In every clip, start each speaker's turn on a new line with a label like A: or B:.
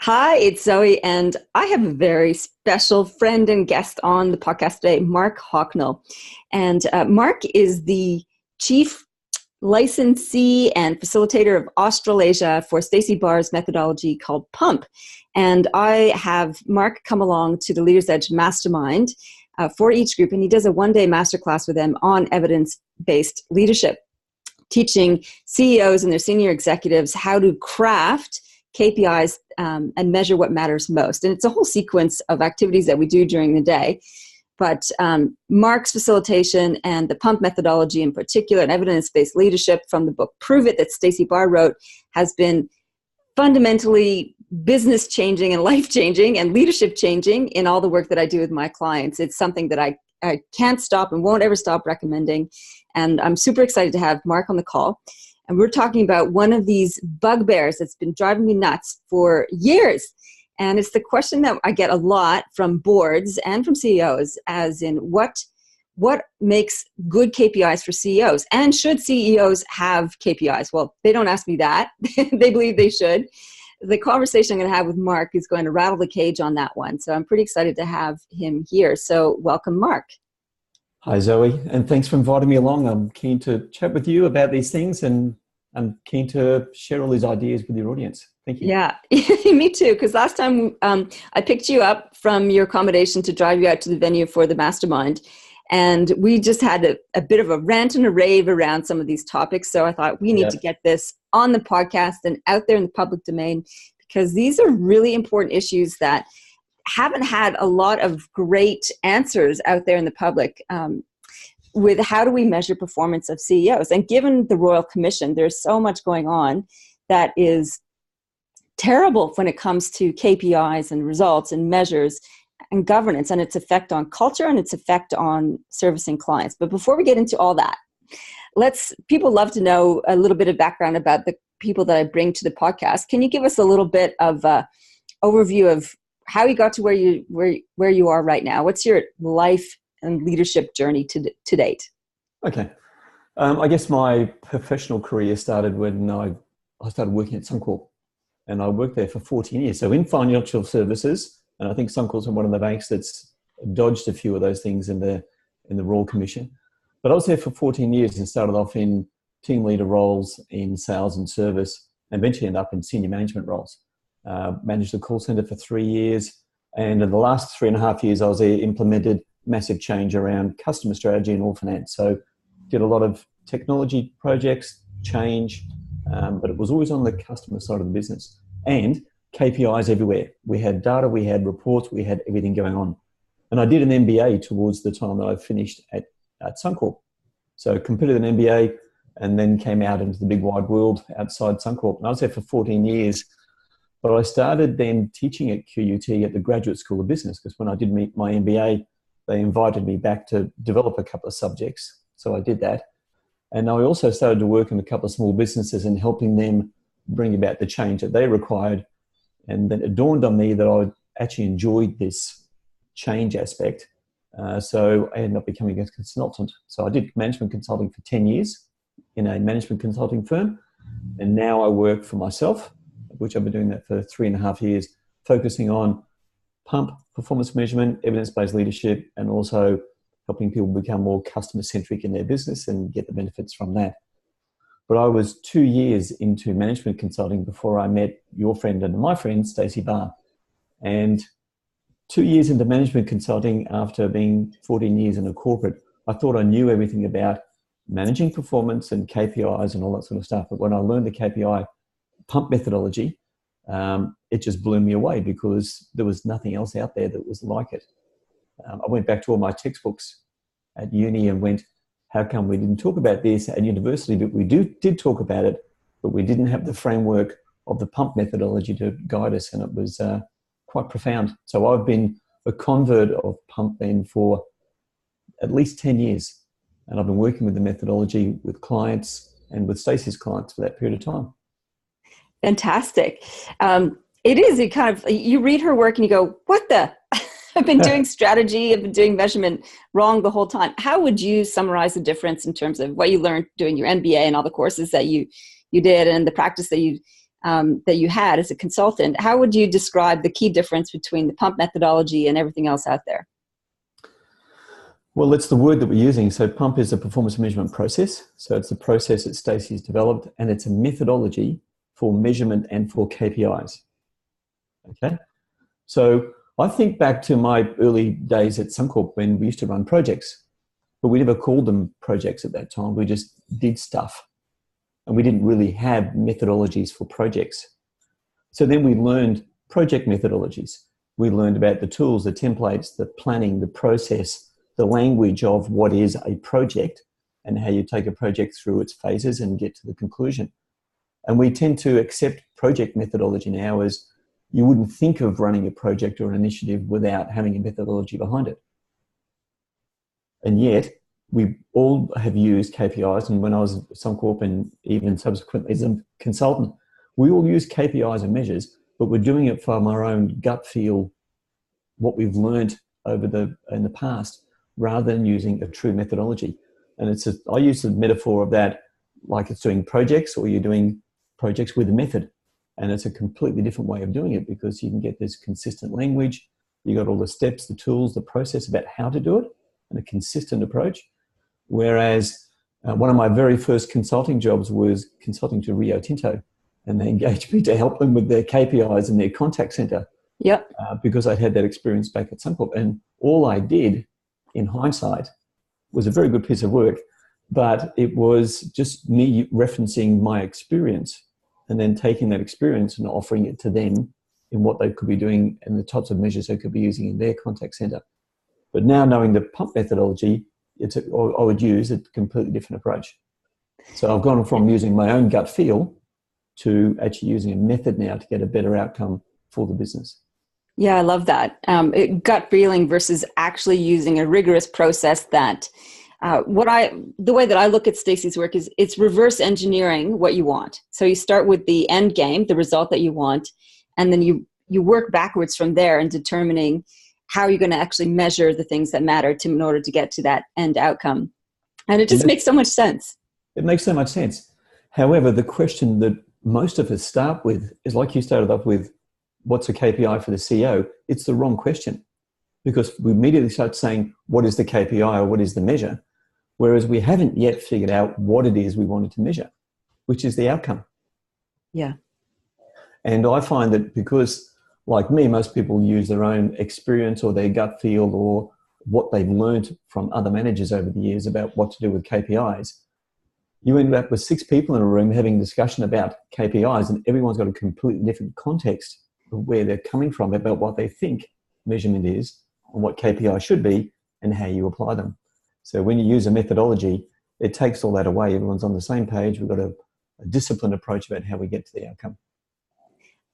A: Hi, it's Zoe, and I have a very special friend and guest on the podcast today, Mark Hocknell. And Mark is the chief licensee and facilitator of Australasia for Stacey Barr's methodology called PUMP. And I have Mark come along to the Leaders Edge Mastermind for each group, and he does a one-day masterclass with them on evidence-based leadership, teaching CEOs and their senior executives how to craft KPIs and measure what matters most. And it's a whole sequence of activities that we do during the day. But Mark's facilitation and the PUMP methodology in particular, and evidence-based leadership from the book Prove It that Stacey Barr wrote, has been fundamentally business changing and life changing and leadership changing in all the work that I do with my clients. It's something that I can't stop and won't ever stop recommending. And I'm super excited to have Mark on the call. And we're talking about one of these bugbears that's been driving me nuts for years. And it's the question that I get a lot from boards and from CEOs, as in what makes good KPIs for CEOs? And should CEOs have KPIs? Well, they don't ask me that. They believe they should. The conversation I'm going to have with Mark is going to rattle the cage on that one. So I'm pretty excited to have him here. So welcome, Mark.
B: Hi, Zoe, and thanks for inviting me along. I'm keen to chat with you about these things, and I'm keen to share all these ideas with your audience. Thank you.
A: Yeah, me too, because last time I picked you up from your accommodation to drive you out to the venue for the mastermind, and we just had a bit of a rant and a rave around some of these topics, so I thought we need to get this on the podcast and out there in the public domain, because these are really important issues that haven't had a lot of great answers out there in the public with how do we measure performance of CEOs. And given the Royal Commission, there's so much going on that is terrible when it comes to KPIs and results and measures and governance and its effect on culture and its effect on servicing clients. But before we get into all that, people love to know a little bit of background about the people that I bring to the podcast. Can you give us a little bit of overview of how you got to where you are right now? What's your life and leadership journey to date?
B: Okay. I guess my professional career started when I started working at Suncorp, and I worked there for 14 years. So in financial services, and I think Suncorp's one of the banks that's dodged a few of those things in the Royal Commission. But I was there for 14 years and started off in team leader roles in sales and service, and eventually ended up in senior management roles. Managed the call center for 3 years. And in the last 3.5 years, I was there, implemented massive change around customer strategy and all finance. So did a lot of technology projects, change, but it was always on the customer side of the business. And KPIs everywhere. We had data, we had reports, we had everything going on. And I did an MBA towards the time that I finished at Suncorp. So completed an MBA and then came out into the big wide world outside Suncorp. And I was there for 14 years. But I started then teaching at QUT at the Graduate School of Business, because when I did my MBA, they invited me back to develop a couple of subjects. So I did that. And I also started to work in a couple of small businesses and helping them bring about the change that they required. And then it dawned on me that I actually enjoyed this change aspect. So I ended up becoming a consultant. So I did management consulting for 10 years in a management consulting firm. And now I work for myself, which I've been doing that for 3.5 years, focusing on PUMP, performance measurement, evidence-based leadership, and also helping people become more customer-centric in their business and get the benefits from that. But I was 2 years into management consulting before I met your friend and my friend, Stacey Barr. And 2 years into management consulting, after being 14 years in a corporate, I thought I knew everything about managing performance and KPIs and all that sort of stuff. But when I learned the KPI PUMP methodology, it just blew me away, because there was nothing else out there that was like it. I went back to all my textbooks at uni and went, how come we didn't talk about this at university? But we did talk about it, but we didn't have the framework of the PUMP methodology to guide us, and it was quite profound. So I've been a convert of PUMP then for at least 10 years, and I've been working with the methodology with clients and with Stacey's clients for that period of time.
A: Fantastic. It is, you read her work and you go, what the? I've been doing strategy, I've been doing measurement wrong the whole time. How would you summarize the difference in terms of what you learned doing your MBA and all the courses that you did and the practice that you that you had as a consultant. How would you describe the key difference between the pump methodology and everything else out there?
B: Well, it's the word that we're using. So pump is a performance measurement process. So it's the process that Stacey's developed, and it's a methodology for measurement and for KPIs. Okay. So I think back to my early days at Suncorp when we used to run projects, but we never called them projects at that time. We just did stuff, and we didn't really have methodologies for projects. So then we learned project methodologies. We learned about the tools, the templates, the planning, the process, the language of what is a project and how you take a project through its phases and get to the conclusion. And we tend to accept project methodology now as you wouldn't think of running a project or an initiative without having a methodology behind it. And yet, we all have used KPIs, and when I was at Suncorp and even subsequently as a consultant, we all use KPIs and measures, but we're doing it from our own gut feel, what we've learned in the past, rather than using a true methodology. And I use the metaphor of that like it's doing projects, or you're doing projects with a method. And it's a completely different way of doing it because you can get this consistent language. You got all the steps, the tools, the process about how to do it, and a consistent approach. Whereas one of my very first consulting jobs was consulting to Rio Tinto, and they engaged me to help them with their KPIs and their contact center.
A: Yep.
B: Because I'd had that experience back at Suncorp. And all I did, in hindsight, was a very good piece of work, but it was just me referencing my experience and then taking that experience and offering it to them in what they could be doing and the types of measures they could be using in their contact center. But now knowing the pump methodology, I would use a completely different approach. So I've gone from using my own gut feel to actually using a method now to get a better outcome for the business.
A: Yeah, I love that. Gut feeling versus actually using a rigorous process that the way that I look at Stacey's work is it's reverse engineering what you want. So you start with the end game, the result that you want, and then you work backwards from there in determining how you're going to actually measure the things that matter in order to get to that end outcome. And it just makes so much sense.
B: It makes so much sense. However, the question that most of us start with is like you started off with, what's a KPI for the CEO? It's the wrong question, because we immediately start saying, what is the KPI or what is the measure? Whereas we haven't yet figured out what it is we wanted to measure, which is the outcome.
A: Yeah.
B: And I find that because, like me, most people use their own experience or their gut feel or what they've learned from other managers over the years about what to do with KPIs. You end up with 6 people in a room having a discussion about KPIs, and everyone's got a completely different context of where they're coming from about what they think measurement is and what KPI should be and how you apply them. So when you use a methodology, it takes all that away. Everyone's on the same page. We've got a disciplined approach about how we get to the outcome.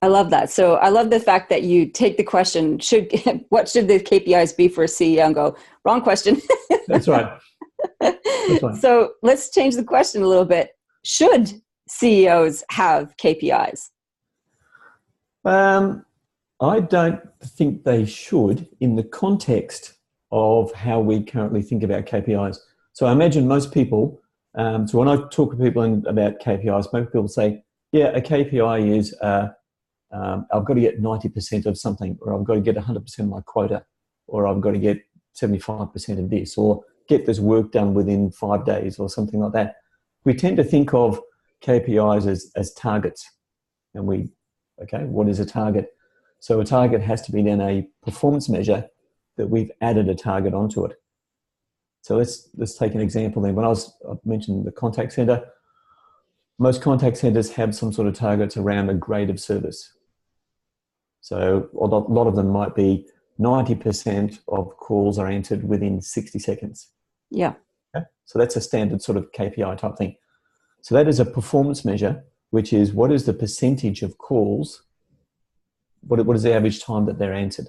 A: I love that. So I love the fact that you take the question, what should the KPIs be for a CEO, and go, wrong question.
B: That's right. That's right.
A: So let's change the question a little bit. Should CEOs have KPIs?
B: I don't think they should in the context of how we currently think about KPIs. So I imagine most people, so when I talk to people about KPIs, most people say, yeah, a KPI is I've got to get 90% of something, or I've got to get 100% of my quota, or I've got to get 75% of this, or get this work done within 5 days, or something like that. We tend to think of KPIs as targets. And what is a target? So a target has to be then a performance measure that we've added a target onto it. So let's take an example then. I mentioned the contact center. Most contact centers have some sort of targets around a grade of service. So a lot of them might be 90% of calls are answered within 60 seconds.
A: Yeah.
B: Okay? So that's a standard sort of KPI type thing. So that is a performance measure, which is what is the percentage of calls, what is the average time that they're answered?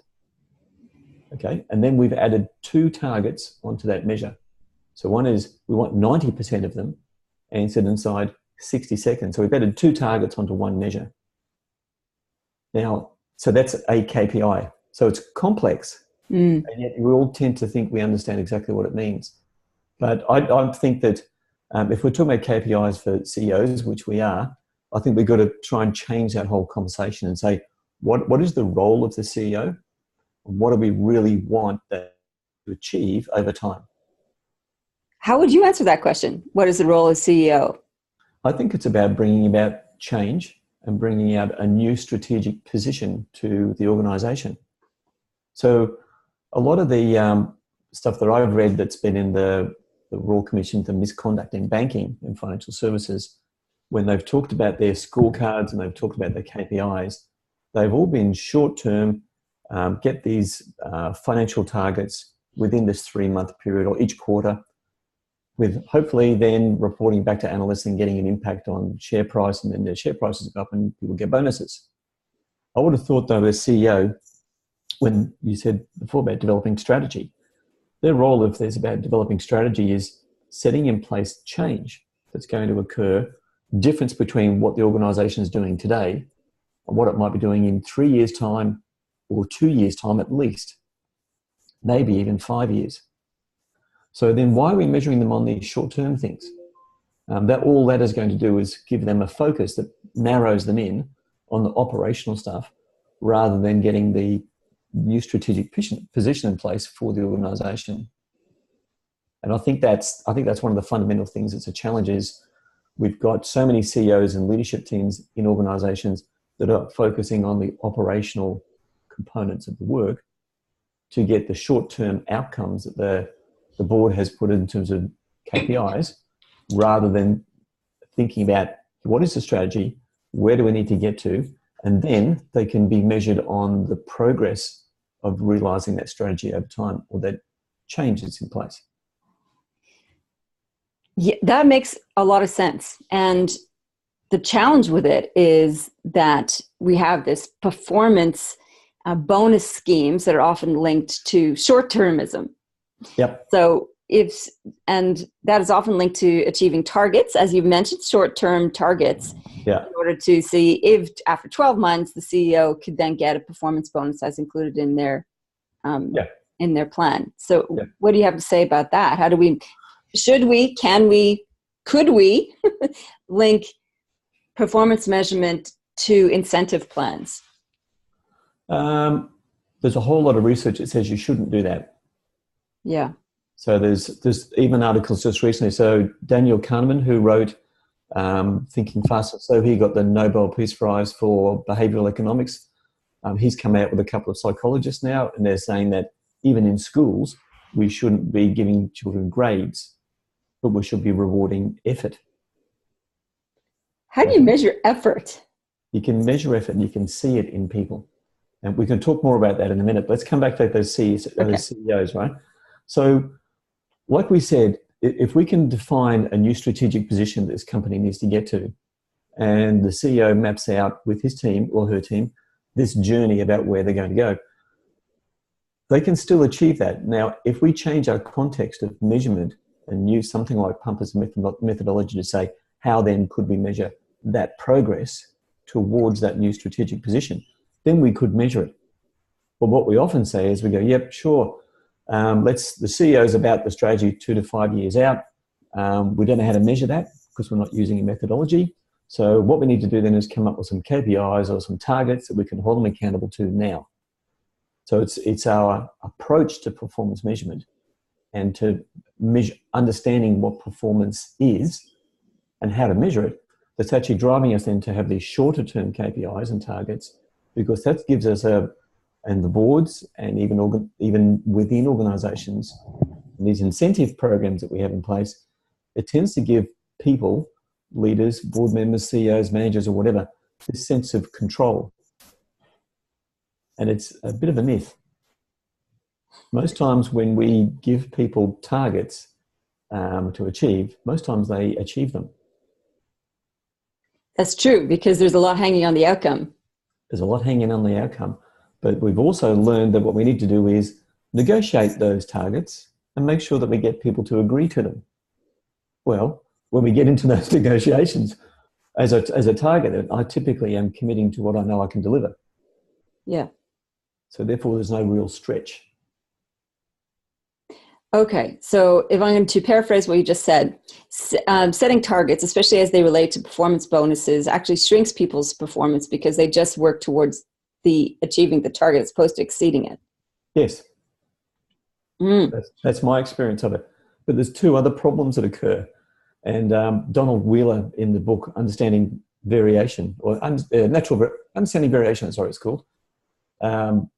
B: Okay, and then we've added 2 targets onto that measure. So one is we want 90% of them answered inside 60 seconds. So we've added 2 targets onto one measure. Now, so that's a KPI. So it's complex, and yet we all tend to think we understand exactly what it means. But I think that if we're talking about KPIs for CEOs, which we are, I think we've got to try and change that whole conversation and say, what is the role of the CEO? And what do we really want that to achieve over time?
A: How would you answer that question? What is the role of CEO?
B: I think it's about bringing about change and bringing out a new strategic position to the organization. So a lot of the stuff that I've read that's been in the Royal Commission for Misconduct in Banking and Financial Services, when they've talked about their scorecards and they've talked about their KPIs, they've all been short-term, get these financial targets within this 3-month period or each quarter, with hopefully then reporting back to analysts and getting an impact on share price, and then their share prices go up and people get bonuses. I would have thought, though, as CEO, when you said before about developing strategy, their role, if there's about developing strategy, is setting in place change that's going to occur, difference between what the organisation is doing today and what it might be doing in 3 years' time or 2 years' time at least, maybe even 5 years. So then why are we measuring them on these short-term things? That all that is going to do is give them a focus that narrows them in on the operational stuff rather than getting the new strategic position in place for the organisation. And I think that's one of the fundamental things that's a challenge is we've got so many CEOs and leadership teams in organisations that are focusing on the operational components of the work to get the short-term outcomes that the board has put in terms of KPIs, rather than thinking about what is the strategy, where do we need to get to, and then they can be measured on the progress of realising that strategy over time or that change that's in place.
A: Yeah, that makes a lot of sense. And the challenge with it is that we have this performance bonus schemes that are often linked to short-termism.
B: Yep.
A: So and that is often linked to achieving targets, as you've mentioned, short-term targets,
B: yeah,
A: in order to see if after 12 months, the CEO could then get a performance bonus as included in their plan. So what do you have to say about that? How do we, could we link performance measurement to incentive plans?
B: There's a whole lot of research that says you shouldn't do that.
A: Yeah.
B: So there's even articles just recently. So Daniel Kahneman, who wrote Thinking Fast and Slow, he got the Nobel Peace Prize for behavioral economics. He's come out with a couple of psychologists now, and they're saying that even in schools, we shouldn't be giving children grades, but we should be rewarding effort.
A: How do you measure effort?
B: You can measure effort and you can see it in people. And we can talk more about that in a minute. Let's come back to those CEOs, right? So like we said, if we can define a new strategic position that this company needs to get to, and the CEO maps out with his team or her team this journey about where they're going to go, they can still achieve that. Now, if we change our context of measurement and use something like Pumper's methodology to say, how then could we measure that progress towards that new strategic position, then we could measure it. But what we often say is we go, yep, sure. The CEO's about the strategy 2 to 5 years out. We don't know how to measure that because we're not using a methodology. So what we need to do then is come up with some KPIs or some targets that we can hold them accountable to now. So it's our approach to performance measurement and to understanding what performance is and how to measure it that's actually driving us then to have these shorter term KPIs and targets, because that gives us and the boards and even within organisations, these incentive programs that we have in place, it tends to give people, leaders, board members, CEOs, managers or whatever, this sense of control. And it's a bit of a myth. Most times when we give people targets to achieve, most times they achieve them.
A: That's true, because there's a lot hanging on the outcome.
B: There's a lot hanging on the outcome. But we've also learned that what we need to do is negotiate those targets and make sure that we get people to agree to them. Well, when we get into those negotiations, as a target, I typically am committing to what I know I can deliver.
A: Yeah.
B: So therefore, there's no real stretch.
A: Okay, so if I'm going to paraphrase what you just said, setting targets, especially as they relate to performance bonuses, actually shrinks people's performance because they just work towards the achieving the target as opposed to exceeding it.
B: Yes,
A: Mm.
B: that's my experience of it. But there's two other problems that occur. And Donald Wheeler in the book Understanding Variation, or Understanding Variation, sorry, it's called. Um,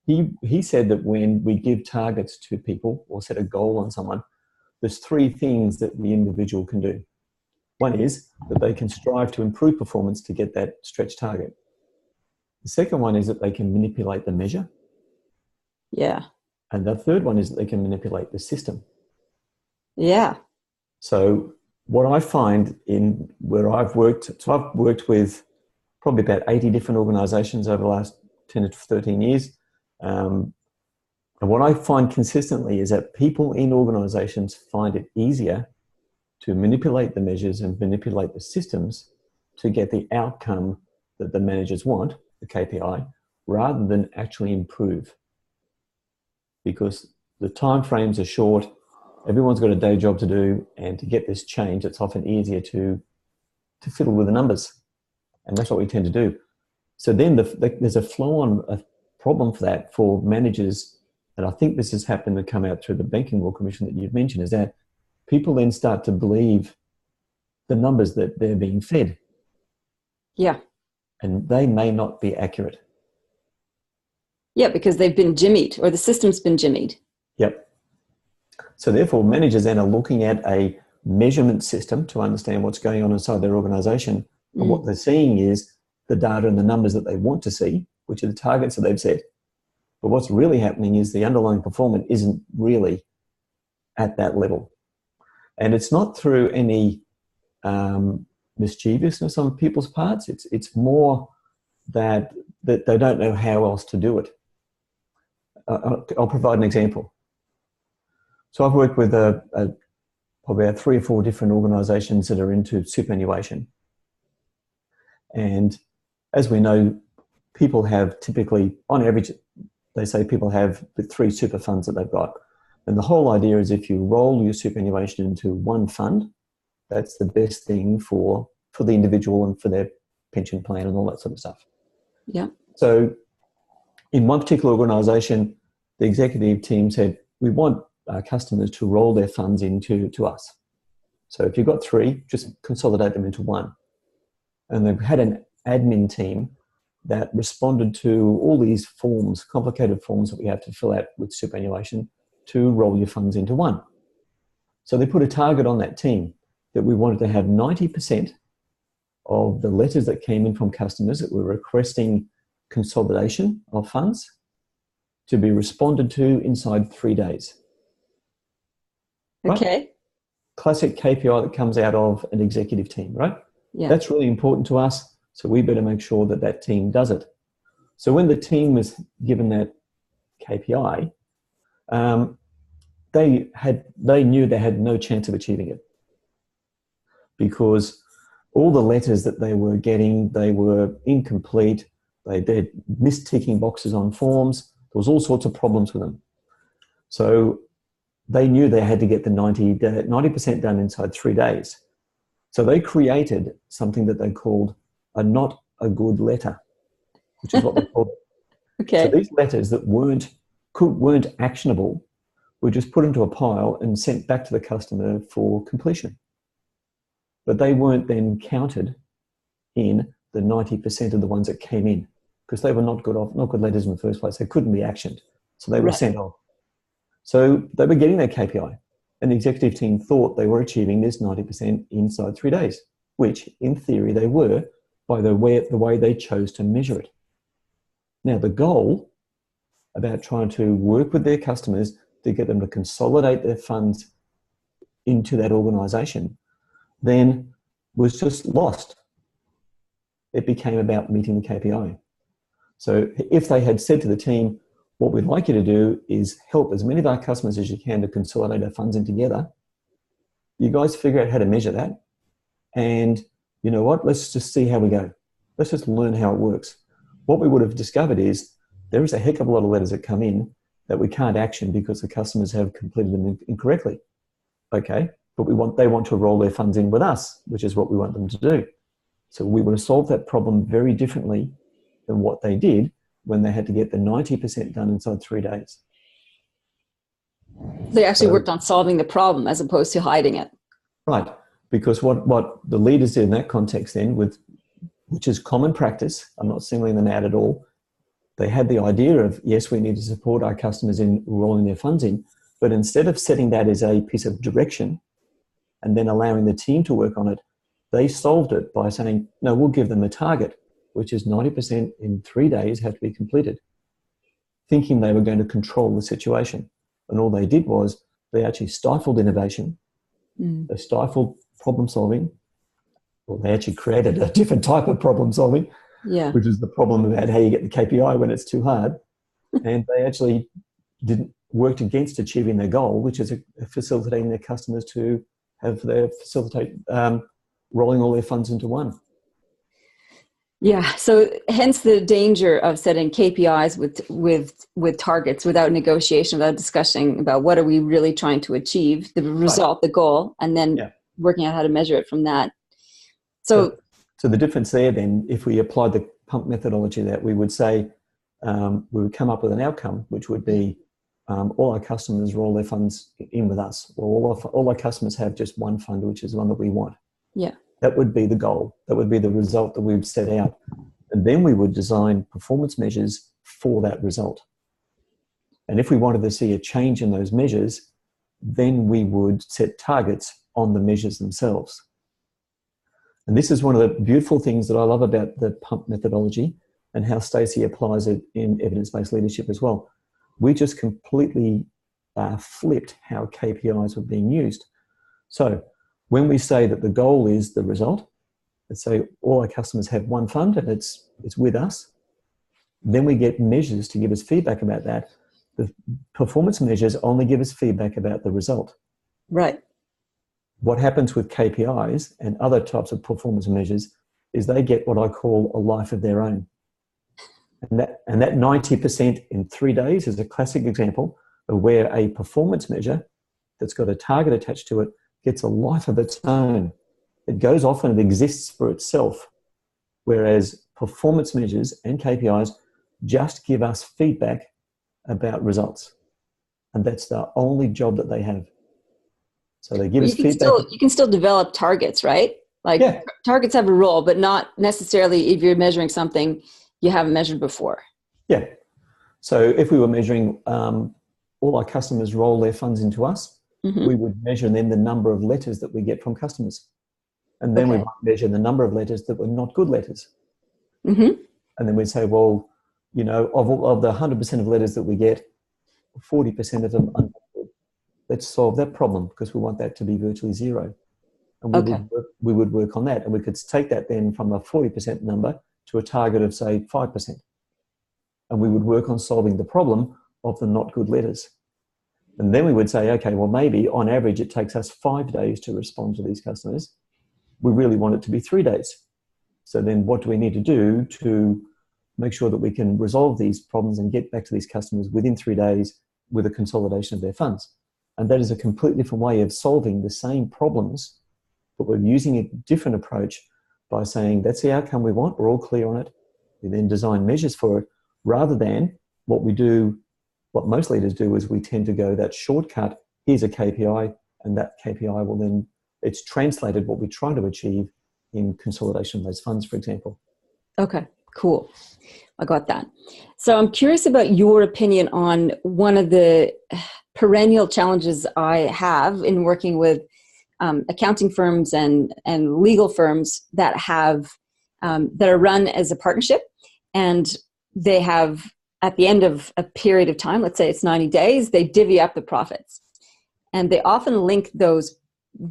B: he said that when we give targets to people or set a goal on someone, there's three things that the individual can do. One is that they can strive to improve performance to get that stretch target. The second one is that they can manipulate the measure.
A: Yeah.
B: And the third one is that they can manipulate the system.
A: Yeah.
B: So what I find in where I've worked, so I've worked with probably about 80 different organizations over the last 10 to 13 years. And what I find consistently is that people in organizations find it easier to manipulate the measures and manipulate the systems to get the outcome that the managers want, the KPI, rather than actually improve. Because the time frames are short, everyone's got a day job to do, and to get this change, it's often easier to fiddle with the numbers. And that's what we tend to do. So then there's a flow-on problem for that for managers, and I think this has happened to come out through the Banking Law Commission that you've mentioned, is that people then start to believe the numbers that they're being fed.
A: Yeah.
B: And they may not be accurate.
A: Yeah, because they've been jimmied, or the system's been jimmied.
B: Yep. So therefore, managers then are looking at a measurement system to understand what's going on inside their organization. And what they're seeing is the data and the numbers that they want to see, which are the targets that they've set. But what's really happening is the underlying performance isn't really at that level. And it's not through any mischievousness on people's parts. It's more that they don't know how else to do it. I'll provide an example. So I've worked with probably 3 or 4 different organisations that are into superannuation. And as we know, people have typically, on average, they say people have the 3 super funds that they've got. And the whole idea is if you roll your superannuation into one fund, that's the best thing for the individual and for their pension plan and all that sort of stuff.
A: Yeah.
B: So in one particular organisation, the executive team said, we want our customers to roll their funds into us. So if you've got 3, just consolidate them into one. And they've had an admin team that responded to all these forms, complicated forms that we have to fill out with superannuation to roll your funds into one. So they put a target on that team that we wanted to have 90% of the letters that came in from customers that were requesting consolidation of funds to be responded to inside 3 days.
A: Okay.
B: Right? Classic KPI that comes out of an executive team, right?
A: Yeah.
B: That's really important to us, so we better make sure that that team does it. So when the team was given that KPI, they knew they had no chance of achieving it because all the letters that they were getting, they were incomplete. They missed ticking boxes on forms. There was all sorts of problems with them. So they knew they had to get the 90% done inside 3 days. So they created something that they called a not a good letter, which is what they called it.
A: Okay.
B: So these letters that weren't actionable were just put into a pile and sent back to the customer for completion. But they weren't then counted in the 90% of the ones that came in because they were not good letters in the first place. They couldn't be actioned. So they were sent off. So they were getting their KPI. And the executive team thought they were achieving this 90% inside 3 days, which in theory they were by the way they chose to measure it. Now the goal about trying to work with their customers to get them to consolidate their funds into that organisation then was just lost. It became about meeting the KPI. So if they had said to the team, what we'd like you to do is help as many of our customers as you can to consolidate our funds in together, you guys figure out how to measure that. And you know what? Let's just see how we go. Let's just learn how it works. What we would have discovered is there is a heck of a lot of letters that come in that we can't action because the customers have completed them incorrectly. Okay, but they want to roll their funds in with us, which is what we want them to do. So we would have solved that problem very differently than what they did when they had to get the 90% done inside 3 days.
A: They actually worked on solving the problem as opposed to hiding it.
B: Right, because what the leaders did in that context then, which is common practice, I'm not singling them out at all, they had the idea of, yes, we need to support our customers in rolling their funds in, but instead of setting that as a piece of direction and then allowing the team to work on it, they solved it by saying, no, we'll give them a target, which is 90% in 3 days have to be completed, thinking they were going to control the situation. And all they did was they actually stifled innovation, they stifled problem solving, or they actually created a different type of problem solving, which is the problem about how you get the KPI when it's too hard. And they actually worked against achieving their goal, which is facilitating their customers to facilitate rolling all their funds into one.
A: Yeah, so hence the danger of setting KPIs with targets without negotiation, without discussing about what are we really trying to achieve, the result, the goal, and then working out how to measure it from that. So
B: the difference there then, if we applied the pump methodology, that we would say, we would come up with an outcome, which would be all our customers roll their funds in with us, or all our customers have just one fund, which is the one that we want.
A: Yeah.
B: That would be the goal. That would be the result that we would set out. And then we would design performance measures for that result. And if we wanted to see a change in those measures, then we would set targets on the measures themselves. And this is one of the beautiful things that I love about the pump methodology and how Stacey applies it in evidence-based leadership as well. We just completely flipped how KPIs were being used. So when we say that the goal is the result, let's say all our customers have one fund and it's with us, then we get measures to give us feedback about that. The performance measures only give us feedback about the result.
A: Right.
B: What happens with KPIs and other types of performance measures is they get what I call a life of their own. And that 90% in 3 days is a classic example of where a performance measure that's got a target attached to it gets a life of its own. It goes off and it exists for itself, whereas performance measures and KPIs just give us feedback about results. And that's the only job that they have. So they give us feedback.
A: You can still develop targets, right? Like targets have a role, but not necessarily if you're measuring something you haven't measured before.
B: Yeah. So if we were measuring all our customers roll their funds into us, we would measure then the number of letters that we get from customers. And then we might measure the number of letters that were not good letters. And then we'd say, well, you know, of the 100% of letters that we get, 40% of them are not good. Let's solve that problem because we want that to be virtually zero. And we would work on that. And we could take that then from a 40% number to a target of, say, 5%. And we would work on solving the problem of the not good letters. And then we would say, okay, well, maybe on average it takes us 5 days to respond to these customers. We really want it to be 3 days. So then what do we need to do to make sure that we can resolve these problems and get back to these customers within 3 days with a consolidation of their funds? And that is a completely different way of solving the same problems, but we're using a different approach by saying that's the outcome we want, we're all clear on it. We then design measures for it, rather than what most leaders do is we tend to go that shortcut, here's a KPI, and that KPI will then, it's translated what we try to achieve in consolidation of those funds, for example.
A: Okay, cool. I got that. So I'm curious about your opinion on one of the perennial challenges I have in working with accounting firms and legal firms that have that are run as a partnership, and they have, at the end of a period of time, let's say it's 90 days, they divvy up the profits. And they often link those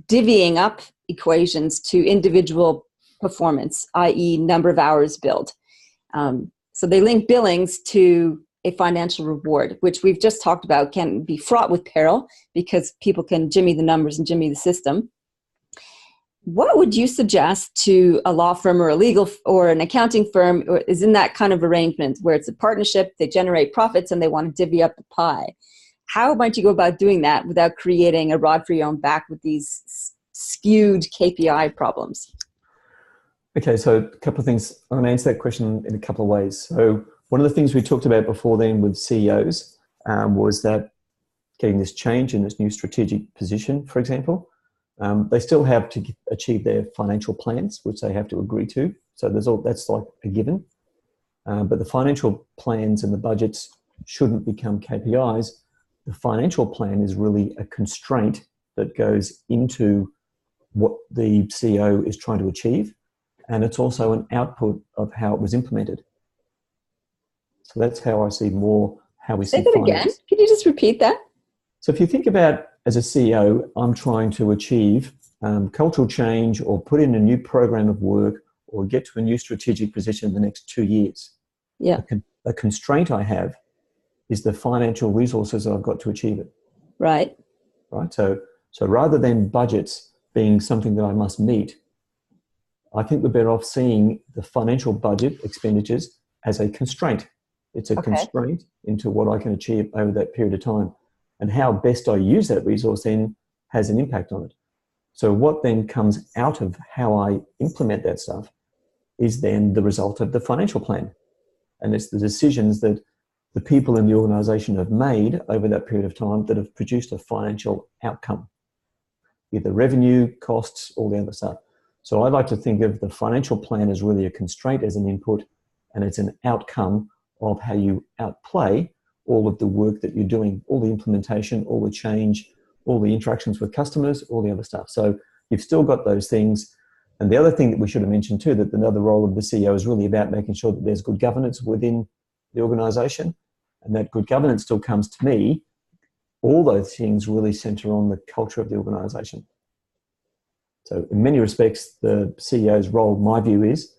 A: divvying up equations to individual performance, i.e. number of hours billed. So they link billings to a financial reward, which we've just talked about can be fraught with peril because people can jimmy the numbers and jimmy the system. What would you suggest to a law firm or a legal or an accounting firm or is in that kind of arrangement where it's a partnership, they generate profits and they want to divvy up the pie? How might you go about doing that without creating a rod for your own back with these skewed KPI problems?
B: Okay, so a couple of things. I'm going to answer that question in a couple of ways. So one of the things we talked about before then with CEOs was that getting this change in this new strategic position, for example, they still have to achieve their financial plans, which they have to agree to. So that's like a given. But the financial plans and the budgets shouldn't become KPIs. The financial plan is really a constraint that goes into what the CEO is trying to achieve. And it's also an output of how it was implemented. So that's how I see how we see
A: Say that
B: finance.
A: again. Could you just repeat that?
B: So if you think about, as a CEO, I'm trying to achieve cultural change or put in a new program of work or get to a new strategic position in the next 2 years.
A: Yeah.
B: The constraint I have is the financial resources that I've got to achieve it.
A: Right.
B: Right. So rather than budgets being something that I must meet, I think we're better off seeing the financial budget expenditures as a constraint. It's a constraint into what I can achieve over that period of time. And how best I use that resource then has an impact on it. So what then comes out of how I implement that stuff is then the result of the financial plan. And it's the decisions that the people in the organization have made over that period of time that have produced a financial outcome, either revenue, costs, all the other stuff. So I like to think of the financial plan as really a constraint, as an input, and it's an outcome of how you outplay all of the work that you're doing, all the implementation, all the change, all the interactions with customers, all the other stuff. So you've still got those things. And the other thing that we should have mentioned too, that another role of the CEO is really about making sure that there's good governance within the organization. And that good governance still comes to me. All those things really center on the culture of the organization. So in many respects, the CEO's role, my view is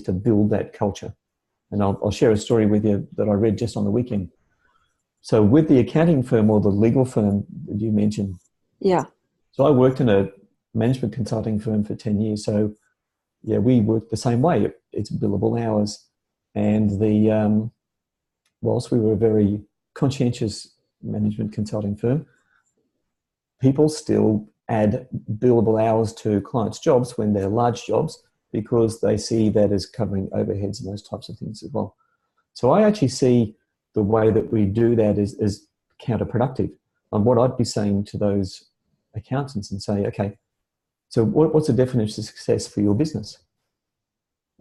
B: to build that culture. And I'll share a story with you that I read just on the weekend. So with the accounting firm or the legal firm that you mentioned.
A: Yeah.
B: So I worked in a management consulting firm for 10 years. So yeah, we work the same way. It's billable hours. And whilst we were a very conscientious management consulting firm, people still add billable hours to clients' jobs when they're large jobs because they see that as covering overheads and those types of things as well. So I actually see the way that we do that is counterproductive. And what I'd be saying to those accountants and say, okay, so what's the definition of success for your business?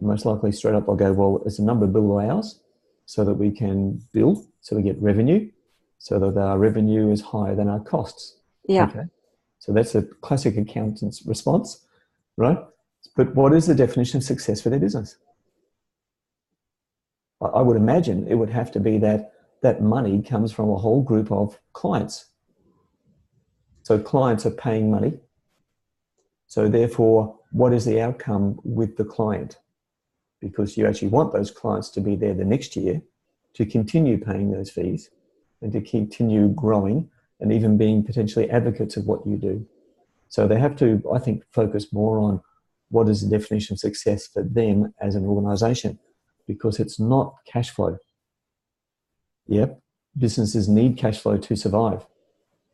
B: Most likely straight up I'll go, well, it's a number of billable hours so that we can bill, so we get revenue, so that our revenue is higher than our costs.
A: Yeah.
B: Okay. So that's a classic accountant's response, right? But what is the definition of success for their business? I would imagine it would have to be that money comes from a whole group of clients. So clients are paying money. So therefore, what is the outcome with the client? Because you actually want those clients to be there the next year to continue paying those fees and to continue growing and even being potentially advocates of what you do. So they have to, I think, focus more on what is the definition of success for them as an organization, because it's not cash flow. Yep, businesses need cash flow to survive,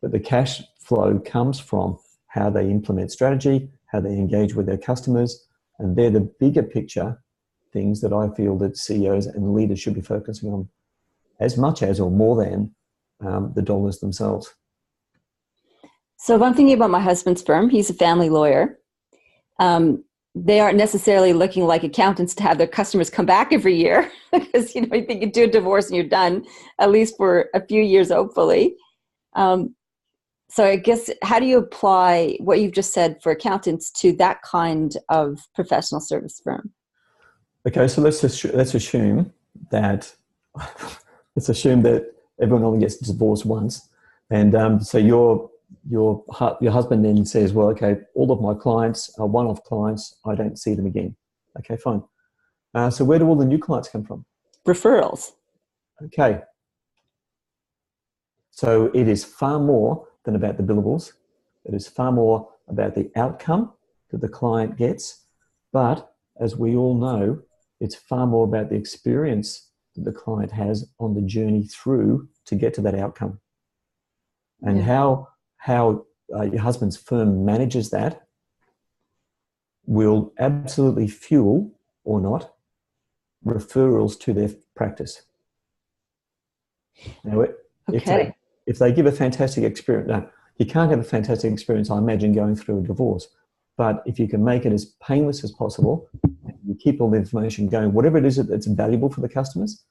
B: but the cash flow comes from how they implement strategy, how they engage with their customers, and they're the bigger picture things that I feel that CEOs and leaders should be focusing on as much as or more than the dollars themselves.
A: So if I'm thinking about my husband's firm, he's a family lawyer. They aren't necessarily looking like accountants to have their customers come back every year because, you think you do a divorce and you're done, at least for a few years, hopefully. So I guess, how do you apply what you've just said for accountants to that kind of professional service firm?
B: Okay, so let's assume that everyone only gets divorced once, and so your husband then says, well, okay, all of my clients are one-off clients. I don't see them again. Okay, fine. So where do all the new clients come from?
A: Referrals.
B: Okay. So it is far more than about the billables. It is far more about the outcome that the client gets. But as we all know, it's far more about the experience that the client has on the journey through to get to that outcome. And how your husband's firm manages that will absolutely fuel or not referrals to their practice. Now, if they give a fantastic experience, now, you can't have a fantastic experience, I imagine, going through a divorce. But if you can make it as painless as possible, you keep all the information going, whatever it is that's valuable for the customers,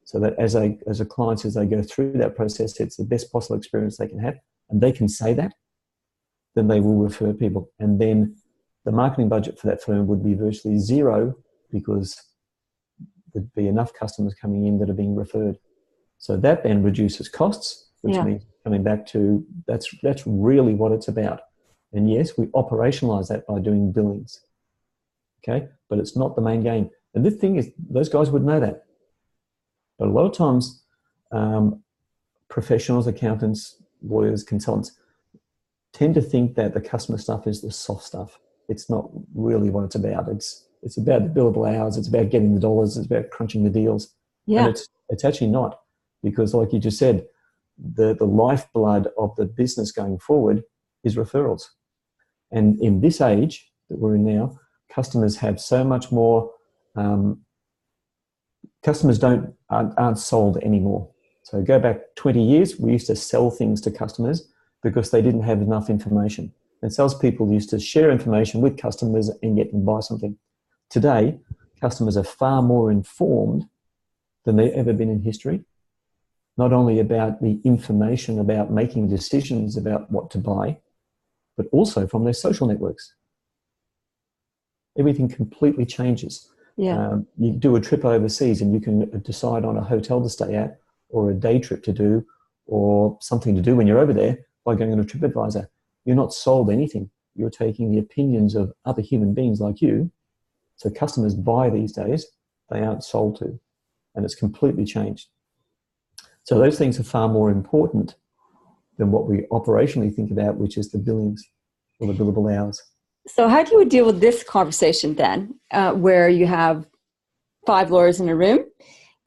B: so that as a client, as they go through that process, it's the best possible experience they can have, and they can say that, then they will refer people. And then the marketing budget for that firm would be virtually zero, because there'd be enough customers coming in that are being referred. So that then reduces costs, which means coming back to that's really what it's about. And yes, we operationalize that by doing billings. Okay, but it's not the main game. And the thing is, those guys would know that. But a lot of times, professionals, accountants, lawyers, consultants tend to think that the customer stuff is the soft stuff. It's not really what it's about. It's about the billable hours. It's about getting the dollars. It's about crunching the deals.
A: Yeah.
B: And it's actually not, because like you just said, the lifeblood of the business going forward is referrals. And in this age that we're in now, customers have so much more. Customers aren't sold anymore. So go back 20 years, we used to sell things to customers because they didn't have enough information. And salespeople used to share information with customers and get them to buy something. Today, customers are far more informed than they've ever been in history, not only about the information about making decisions about what to buy, but also from their social networks. Everything completely changes.
A: Yeah.
B: You do a trip overseas and you can decide on a hotel to stay at, or a day trip to do, or something to do when you're over there by going on a TripAdvisor. You're not sold anything. You're taking the opinions of other human beings like you. So customers buy these days, they aren't sold to. And it's completely changed. So those things are far more important than what we operationally think about, which is the billings or the billable hours.
A: So how do you deal with this conversation then, where you have 5 lawyers in a room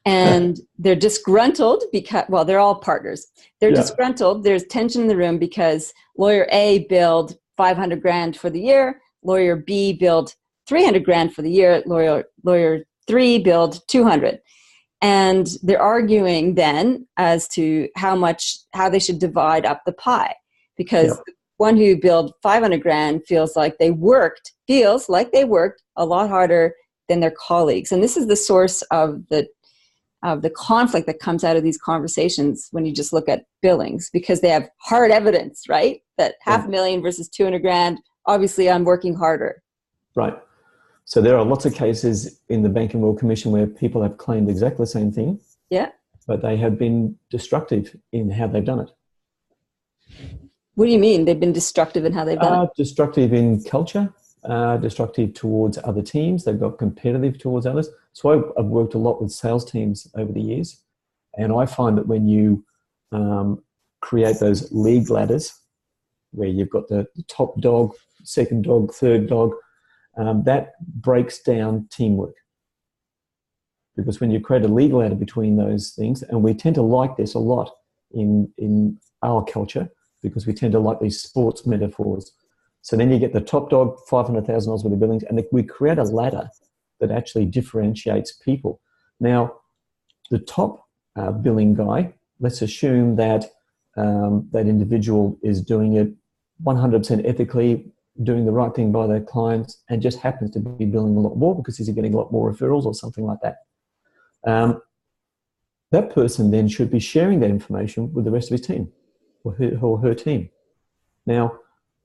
A: and they're disgruntled because, well, they're all partners. They're disgruntled. There's tension in the room because lawyer A billed 500 grand for the year. Lawyer B billed 300 grand for the year. Lawyer 3 billed 200. And they're arguing then as to how they should divide up the pie, because the one who billed 500 grand feels like they worked a lot harder than their colleagues. And this is the source of the conflict that comes out of these conversations when you just look at billings, because they have hard evidence, right? That $500,000 versus 200 grand, obviously I'm working harder.
B: Right. So there are lots of cases in the Banking Royal Commission where people have claimed exactly the same thing. Yeah. But they have been destructive in how they've done it.
A: What do you mean? They've been destructive in how they've done it?
B: Destructive in culture, destructive towards other teams. They've got competitive towards others. So I've worked a lot with sales teams over the years. And I find that when you create those league ladders, where you've got the top dog, second dog, third dog, that breaks down teamwork. Because when you create a league ladder between those things, and we tend to like this a lot in our culture, because we tend to like these sports metaphors. So then you get the top dog, $500,000 worth of billings, and we create a ladder that actually differentiates people. Now, the top billing guy, let's assume that that individual is doing it 100% ethically, doing the right thing by their clients, and just happens to be billing a lot more because he's getting a lot more referrals or something like that. That person then should be sharing that information with the rest of his team or her team. Now,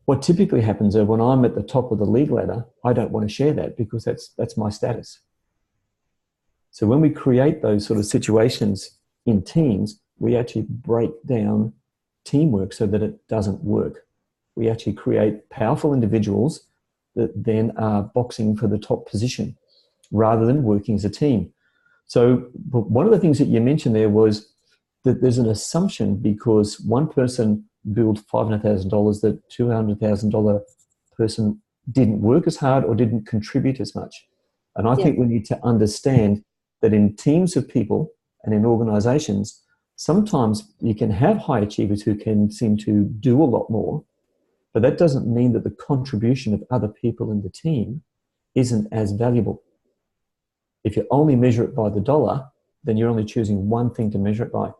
B: what typically happens is when I'm at the top of the league ladder, I don't want to share that because that's my status. So when we create those sort of situations in teams, we actually break down teamwork so that it doesn't work. We actually create powerful individuals that then are boxing for the top position rather than working as a team. So one of the things that you mentioned there was that there's an assumption because one person billed $500,000 that $200,000 person didn't work as hard or didn't contribute as much. And I
A: Yeah.
B: think we need to understand that in teams of people and in organizations, sometimes you can have high achievers who can seem to do a lot more, but that doesn't mean that the contribution of other people in the team isn't as valuable. If you only measure it by the dollar, then you're only choosing one thing to measure it by.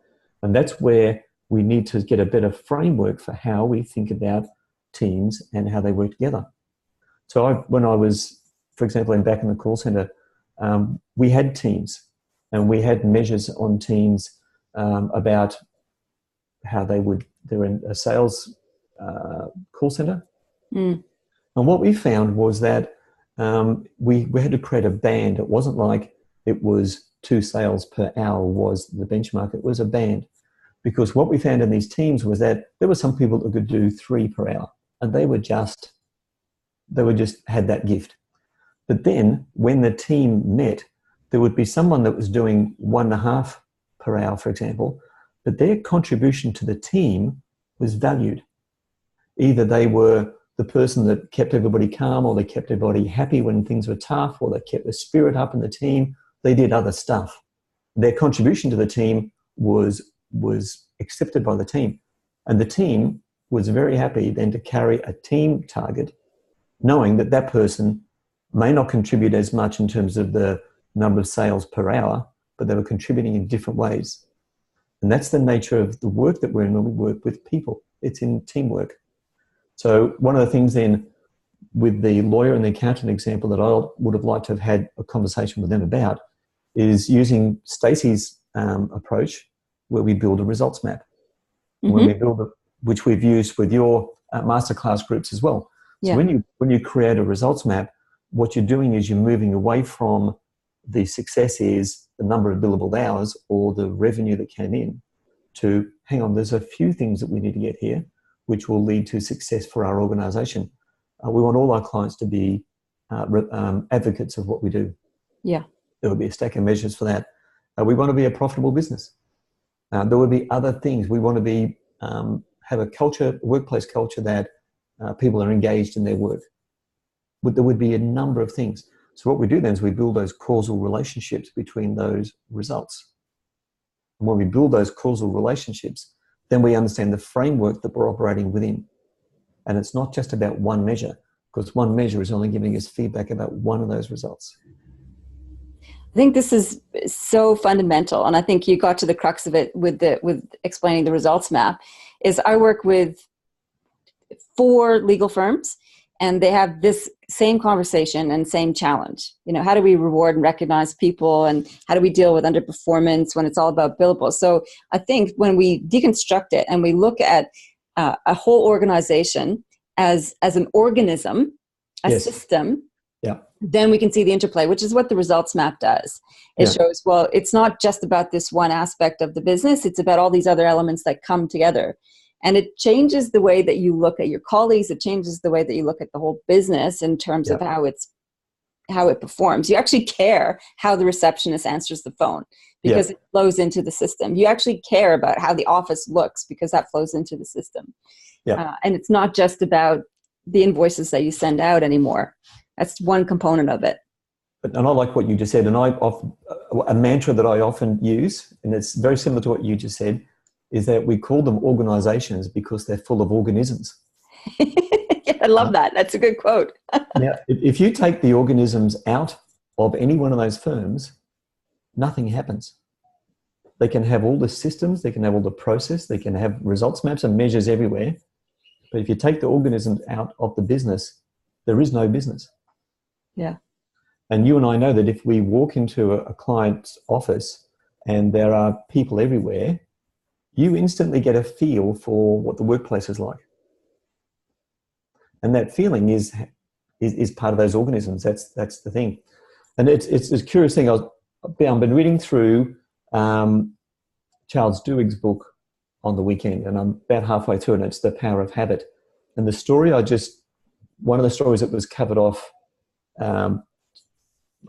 B: And that's where we need to get a better framework for how we think about teams and how they work together. So when I was, for example, back in the call center, we had teams and we had measures on teams about how they're in a sales call center.
A: Mm.
B: And what we found was that we had to create a band. It wasn't like it was 2 sales per hour was the benchmark. It was a band, because what we found in these teams was that there were some people that could do 3 per hour, and they were just had that gift. But then when the team met, there would be someone that was doing 1.5 per hour, for example, but their contribution to the team was valued. Either they were the person that kept everybody calm, or they kept everybody happy when things were tough, or they kept the spirit up in the team. They did other stuff. Their contribution to the team was accepted by the team. And the team was very happy then to carry a team target, knowing that that person may not contribute as much in terms of the number of sales per hour, but they were contributing in different ways. And that's the nature of the work that we're in when we work with people. It's in teamwork. So one of the things then with the lawyer and the accountant example that I would have liked to have had a conversation with them about is using Stacey's approach, where we build a results map. Mm-hmm. When we build which we've used with your masterclass groups as well. So yeah. when you create a results map, what you're doing is you're moving away from the success is the number of billable hours or the revenue that came in to, hang on, there's a few things that we need to get here which will lead to success for our organization. We want all our clients to be advocates of what we do.
A: Yeah.
B: There will be a stack of measures for that. We want to be a profitable business. There will be other things. We want to be have a culture, workplace culture that people are engaged in their work. But there would be a number of things. So what we do then is we build those causal relationships between those results. And when we build those causal relationships, then we understand the framework that we're operating within. And it's not just about one measure, because one measure is only giving us feedback about one of those results.
A: I think this is so fundamental, and I think you got to the crux of it with explaining the results map. Is I work with 4 legal firms, and they have this same conversation and same challenge. You know, how do we reward and recognize people, and how do we deal with underperformance when it's all about billable? So I think when we deconstruct it and we look at a whole organization as an organism, a
B: yes.
A: system,
B: yeah.
A: then we can see the interplay, which is what the results map does. It shows, well, it's not just about this one aspect of the business, it's about all these other elements that come together. And it changes the way that you look at your colleagues. It changes the way that you look at the whole business in terms of how it performs. You actually care how the receptionist answers the phone because it flows into the system. You actually care about how the office looks because that flows into the system. And it's not just about the invoices that you send out anymore. That's one component of it.
B: And I like what you just said. And a mantra that I often use, and it's very similar to what you just said, is that we call them organizations because they're full of organisms.
A: I love that. That's a good quote.
B: Now, if you take the organisms out of any one of those firms, nothing happens. They can have all the systems, they can have all the process, they can have results maps and measures everywhere. But if you take the organisms out of the business, there is no business.
A: Yeah.
B: And you and I know that if we walk into a client's office and there are people everywhere, you instantly get a feel for what the workplace is like. And that feeling is part of those organisms. That's the thing. And it's a curious thing. I've been reading through Charles Duhigg's book on the weekend, and I'm about halfway through, and it's The Power of Habit. And the story one of the stories that was covered off, I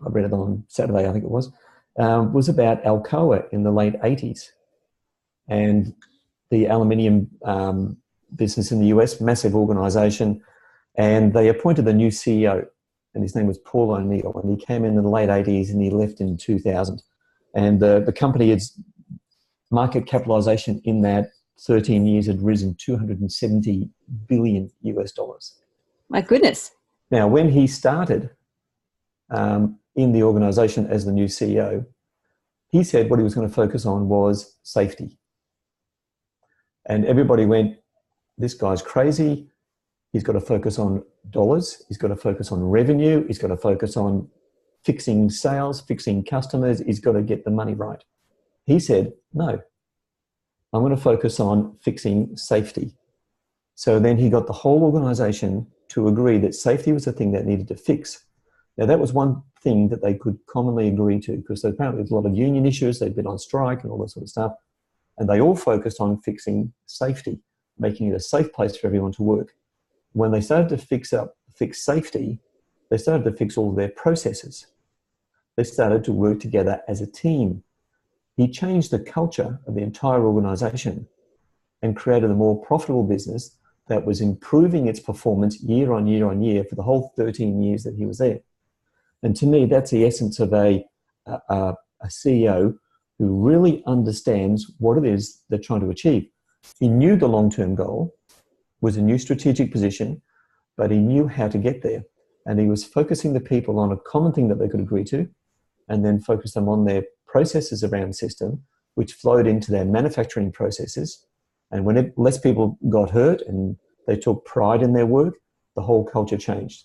B: read it on Saturday, I think it was about Alcoa in the late 80s. And the aluminium business in the US, massive organization. And they appointed a new CEO, and his name was Paul O'Neill, and he came in the late 80s and he left in 2000. And the company, its market capitalization in that 13 years had risen 270 billion US dollars.
A: My goodness.
B: Now, when he started in the organization as the new CEO, he said what he was going to focus on was safety. And everybody went, this guy's crazy. He's got to focus on dollars. He's got to focus on revenue. He's got to focus on fixing sales, fixing customers. He's got to get the money right. He said, no, I'm going to focus on fixing safety. So then he got the whole organization to agree that safety was the thing that needed to fix. Now, that was one thing that they could commonly agree to, because apparently there's a lot of union issues. They'd been on strike and all that sort of stuff. And they all focused on fixing safety, making it a safe place for everyone to work. When they started to fix safety, they started to fix all of their processes. They started to work together as a team. He changed the culture of the entire organization and created a more profitable business that was improving its performance year on year on year for the whole 13 years that he was there. And to me, that's the essence of a CEO who really understands what it is they're trying to achieve. He knew the long-term goal was a new strategic position, but he knew how to get there. And he was focusing the people on a common thing that they could agree to, and then focus them on their processes around the system, which flowed into their manufacturing processes. And when less people got hurt and they took pride in their work, the whole culture changed.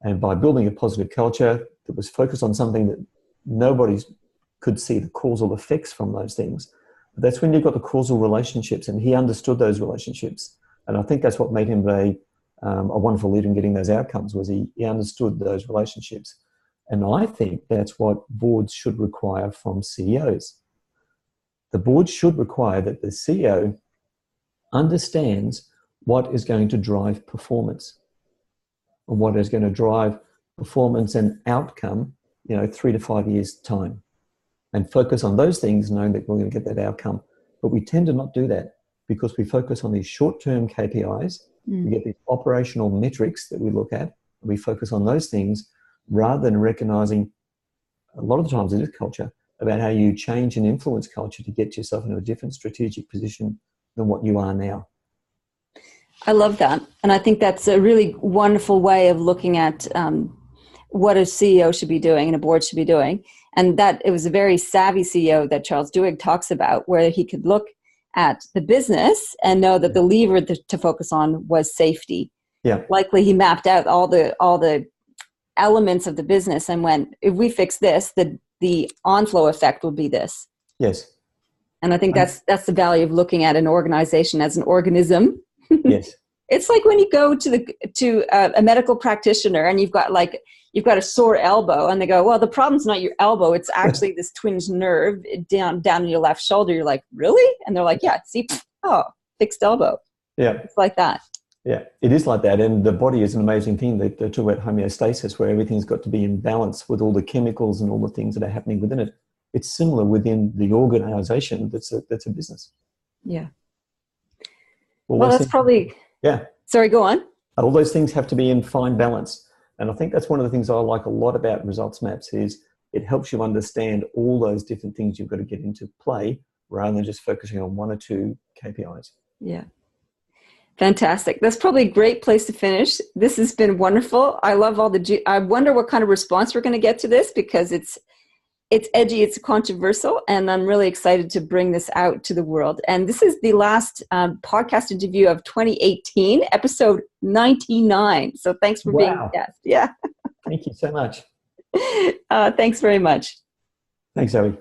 B: And by building a positive culture that was focused on something that nobody could see the causal effects from those things, that's when you got the causal relationships, and he understood those relationships. And I think that's what made him a wonderful leader in getting those outcomes, was he understood those relationships. And I think that's what boards should require from CEOs. The board should require that the CEO understands what is going to drive performance, and what is going to drive performance and outcome, 3 to 5 years' time, and focus on those things, knowing that we're going to get that outcome. But we tend to not do that because we focus on these short-term KPIs. We get these operational metrics that we look at, and we focus on those things rather than recognizing, a lot of the times it is culture, about how you change and influence culture to get yourself into a different strategic position than what you are now.
A: I love that. And I think that's a really wonderful way of looking at what a CEO should be doing and a board should be doing. And that it was a very savvy CEO that Charles Duhigg talks about, where he could look at the business and know that the lever to focus on was safety.
B: Yeah.
A: Likely he mapped out all the elements of the business and went, if we fix this, the on-flow effect will be this.
B: Yes.
A: And I think that's the value of looking at an organization as an organism.
B: Yes.
A: It's like when you go to a medical practitioner and you've got a sore elbow, and they go, well, the problem's not your elbow, it's actually this twinged nerve down in your left shoulder. You're like, really? And they're like, yeah, see, fixed elbow.
B: Yeah.
A: It's like that.
B: Yeah, it is like that. And the body is an amazing thing. They talk about homeostasis, where everything's got to be in balance with all the chemicals and all the things that are happening within it. It's similar within the organization that's a business.
A: Yeah. Well, that's probably...
B: Yeah.
A: Sorry, go on.
B: All those things have to be in fine balance. And I think that's one of the things I like a lot about results maps, is it helps you understand all those different things you've got to get into play rather than just focusing on one or two KPIs.
A: Yeah. Fantastic. That's probably a great place to finish. This has been wonderful. I love I wonder what kind of response we're going to get to this, because it's edgy, it's controversial, and I'm really excited to bring this out to the world. And this is the last podcast interview of 2018, episode 99. So thanks for being a guest. Yeah.
B: Thank you so much.
A: Thanks very much.
B: Thanks, Zoe.